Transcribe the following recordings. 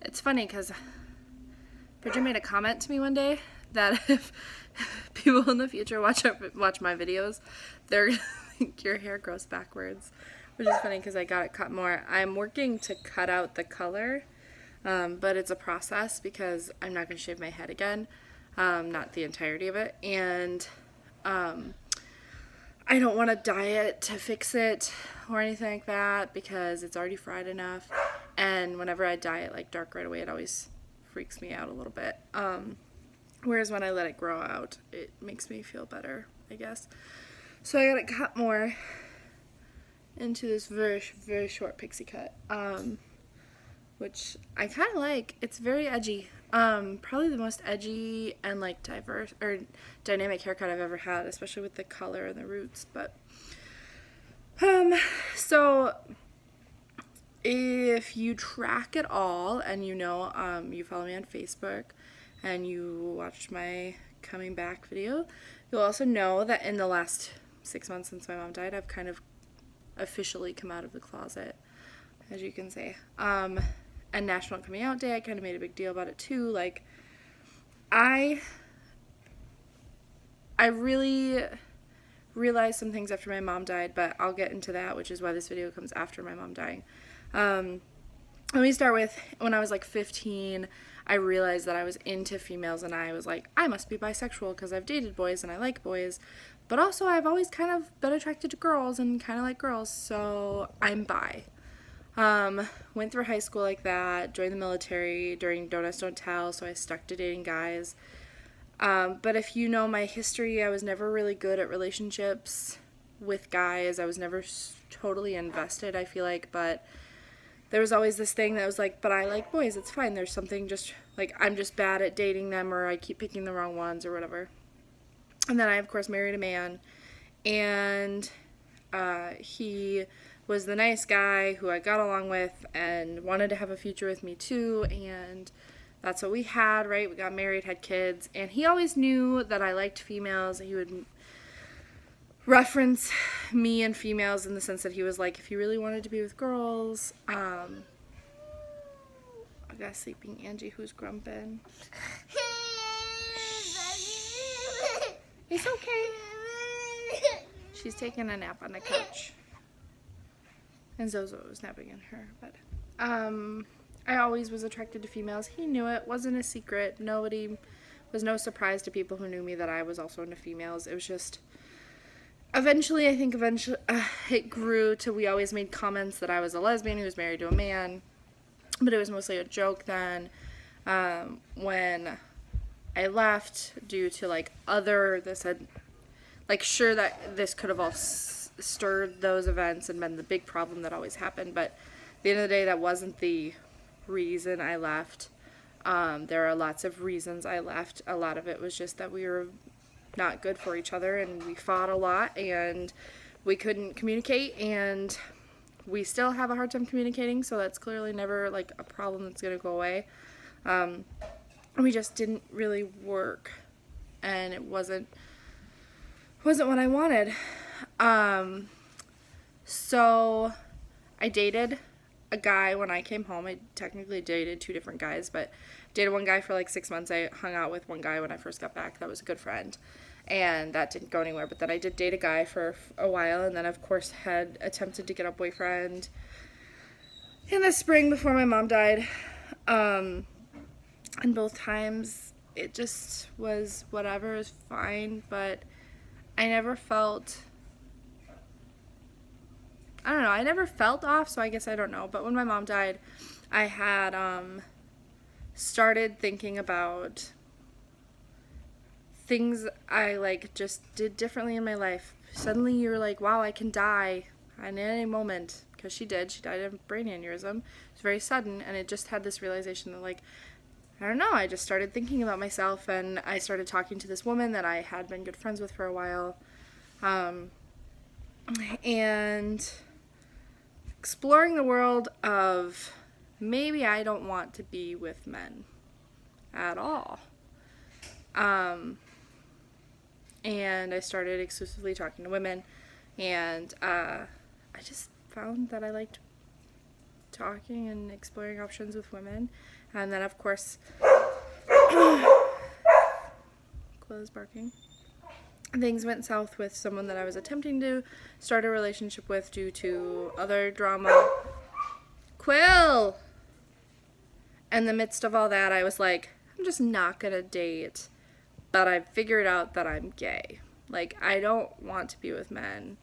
It's funny because Bridget made a comment to me one day that if people in the future watch my videos, they're gonna think your hair grows backwards, which is funny because I got it cut more. I'm working to cut out the color, but it's a process because I'm not going to shave my head again, not the entirety of it, and I don't want to dye it to fix it or anything like that because it's already fried enough. And whenever I dye it like dark right away, it always freaks me out a little bit. Whereas when I let it grow out, it makes me feel better, I guess. So I got it cut more into this very, very short pixie cut, which I kind of like. It's very edgy. Probably the most edgy and like diverse or dynamic haircut I've ever had, especially with the color and the roots. But so if you track it all and you follow me on Facebook and you watched my coming back video, you'll also know that in the last 6 months since my mom died, I've kind of officially come out of the closet, as you can say. And National Coming Out Day, I kind of made a big deal about it too. Like, I really realized some things after my mom died, but I'll get into that, which is why this video comes after my mom dying. Let me start with when I was like 15, I realized that I was into females and I was like, I must be bisexual because I've dated boys and I like boys, but also I've always kind of been attracted to girls and kind of like girls, so I'm bi. Went through high school like that, joined the military during Don't Ask, Don't Tell, so I stuck to dating guys. But if you know my history, I was never really good at relationships with guys. I was never totally invested, I feel like, but there was always this thing that was like, but I like boys, it's fine. There's something just, like, I'm just bad at dating them or I keep picking the wrong ones or whatever. And then I, of course, married a man, and he was the nice guy who I got along with and wanted to have a future with me too, and that's what we had, right? We got married, had kids, and he always knew that I liked females. He would reference me and females in the sense that he was like, if you really wanted to be with girls, I got a sleeping Angie who's grumping. It's okay. She's taking a nap on the couch. And Zozo was napping in her bed. I always was attracted to females. He knew it. Wasn't a secret. Was no surprise to people who knew me that I was also into females. It was just, eventually, it grew to, we always made comments that I was a lesbian who was married to a man. But it was mostly a joke then. When I left due to, like, sure that this could have all stirred those events and been the big problem that always happened, but at the end of the day, that wasn't the reason I left. There are lots of reasons I left. A lot of it was just that we were not good for each other, and we fought a lot, and we couldn't communicate, and we still have a hard time communicating, so that's clearly never, like, a problem that's going to go away. We just didn't really work, and it wasn't what I wanted. So I dated a guy when I came home. I technically dated two different guys, but dated one guy for like 6 months. I hung out with one guy when I first got back. That was a good friend, and that didn't go anywhere. But then I did date a guy for a while, and then of course had attempted to get a boyfriend in the spring before my mom died. And both times it just was whatever, it was fine, but I never felt off, so I guess I don't know. But when my mom died, I had started thinking about things I, like, just did differently in my life. Suddenly you're like, wow, I can die at any moment, because she did. She died of a brain aneurysm. It was very sudden, and it just had this realization that, like, I don't know, I just started thinking about myself, and I started talking to this woman that I had been good friends with for a while, and exploring the world of maybe I don't want to be with men at all. And I started exclusively talking to women, and I just found that I liked talking and exploring options with women. And then, of course, Quill barking. Things went south with someone that I was attempting to start a relationship with due to other drama. Quill! In the midst of all that, I was like, I'm just not gonna date. But I figured out that I'm gay. Like, I don't want to be with men.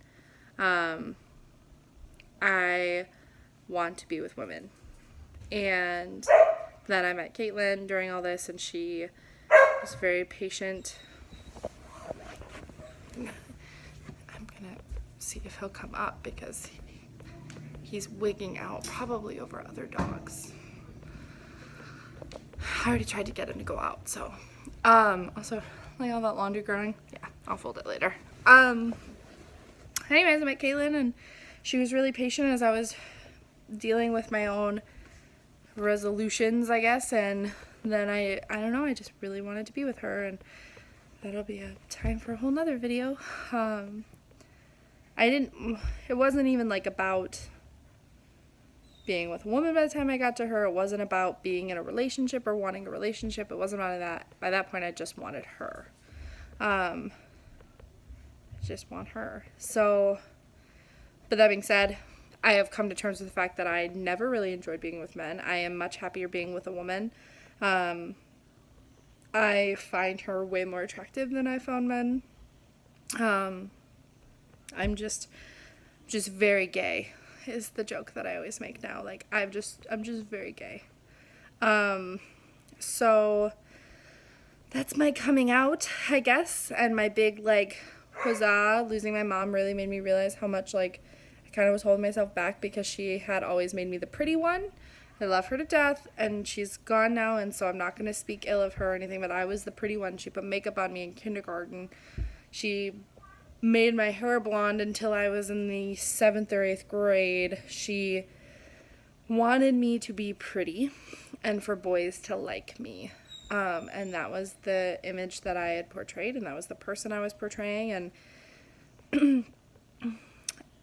I want to be with women. And then I met Caitlin during all this, and she was very patient. I'm gonna see if he'll come up because he's wigging out, probably over other dogs. I already tried to get him to go out, so. Also, like all that laundry growing. Yeah, I'll fold it later. Anyways, I met Caitlin, and she was really patient as I was dealing with my own resolutions, I guess, and then I don't know, I just really wanted to be with her, and that'll be a time for a whole nother video. It wasn't even like about being with a woman by the time I got to her. It wasn't about being in a relationship or wanting a relationship. It wasn't about that. By that point, I just wanted her. I just want her. So, but that being said, I have come to terms with the fact that I never really enjoyed being with men. I am much happier being with a woman. I find her way more attractive than I found men. I'm just very gay is the joke that I always make now. Like, I'm just very gay. So that's my coming out, I guess, and my big, like, huzzah. Losing my mom really made me realize how much, like, I kind of was holding myself back because she had always made me the pretty one. I love her to death, and she's gone now, and so I'm not going to speak ill of her or anything, but I was the pretty one. She put makeup on me in kindergarten. She made my hair blonde until I was in the 7th or 8th grade. She wanted me to be pretty and for boys to like me. And that was the image that I had portrayed, and that was the person I was portraying, and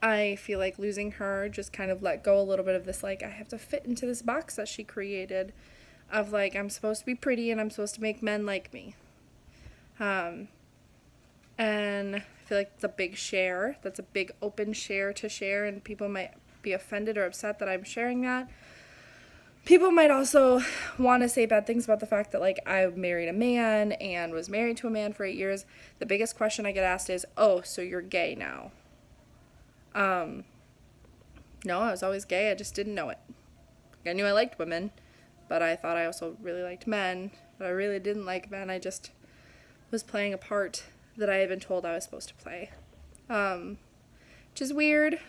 I feel like losing her just kind of let go a little bit of this, like, I have to fit into this box that she created of, like, I'm supposed to be pretty and I'm supposed to make men like me. And I feel like it's a big share. That's a big open share to share, and people might be offended or upset that I'm sharing that. People might also want to say bad things about the fact that, like, I married a man and was married to a man for 8 years. The biggest question I get asked is, oh, so you're gay now? No, I was always gay. I just didn't know it. I knew I liked women, but I thought I also really liked men. But I really didn't like men. I just was playing a part that I had been told I was supposed to play. Which is weird,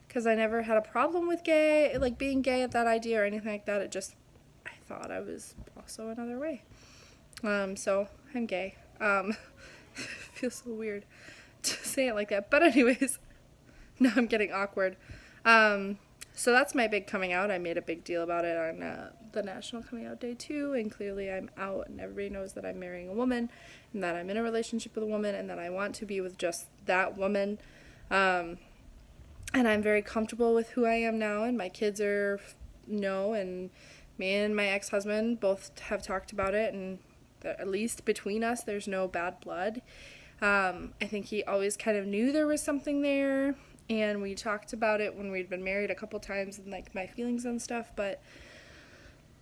because I never had a problem with being gay at that idea or anything like that. It just, I thought I was also another way. So I'm gay. It feels so weird to say it like that. But anyways, now I'm getting awkward. So that's my big coming out. I made a big deal about it on the National Coming Out Day too, and clearly I'm out, and everybody knows that I'm marrying a woman, and that I'm in a relationship with a woman, and that I want to be with just that woman. And I'm very comfortable with who I am now, and my kids know, and me and my ex-husband both have talked about it, and at least between us there's no bad blood. I think he always kind of knew there was something there, and we talked about it when we'd been married a couple times, and, like, my feelings and stuff, but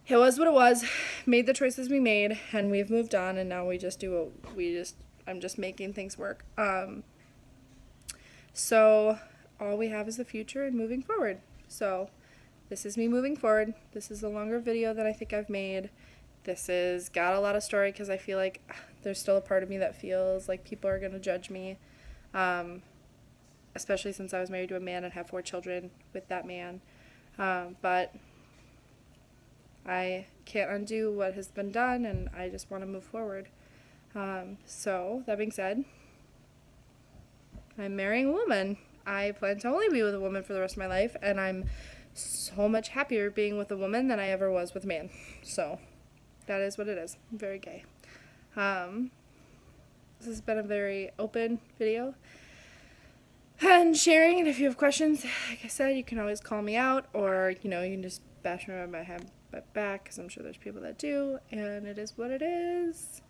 it was what it was. Made the choices we made, and we've moved on, and now we just do what I'm just making things work. So all we have is the future and moving forward. So this is me moving forward. This is a longer video than I think I've made. This has got a lot of story because I feel like there's still a part of me that feels like people are going to judge me. Especially since I was married to a man and have 4 children with that man. But I can't undo what has been done, and I just want to move forward. So, that being said, I'm marrying a woman. I plan to only be with a woman for the rest of my life, and I'm so much happier being with a woman than I ever was with a man. So, that is what it is. I'm very gay. This has been a very open video. and sharing. And if you have questions, like I said, you can always call me out, or you can just bash me on my head back, because I'm sure there's people that do, and it is what it is.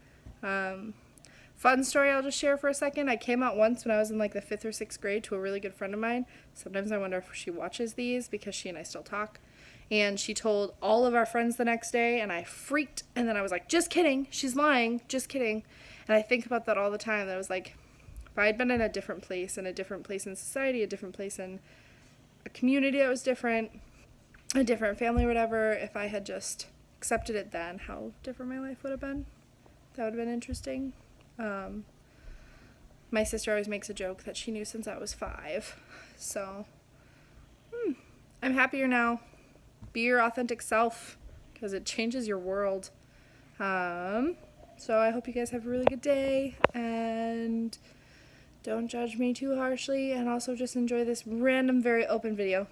Fun story I'll just share for a second. I came out once when I was in like the 5th or 6th grade to a really good friend of mine. Sometimes I wonder if she watches these, because she and I still talk. And she told all of our friends the next day, and I freaked. And then I was like, just kidding. She's lying. Just kidding. And I think about that all the time. That I was like, if I had been in a different place in society, a different place in a community that was different, a different family or whatever, if I had just accepted it then, how different my life would have been. That would have been interesting. My sister always makes a joke that she knew since I was 5. So, I'm happier now. Be your authentic self, because it changes your world. So I hope you guys have a really good day, and don't judge me too harshly, and also just enjoy this random, very open video.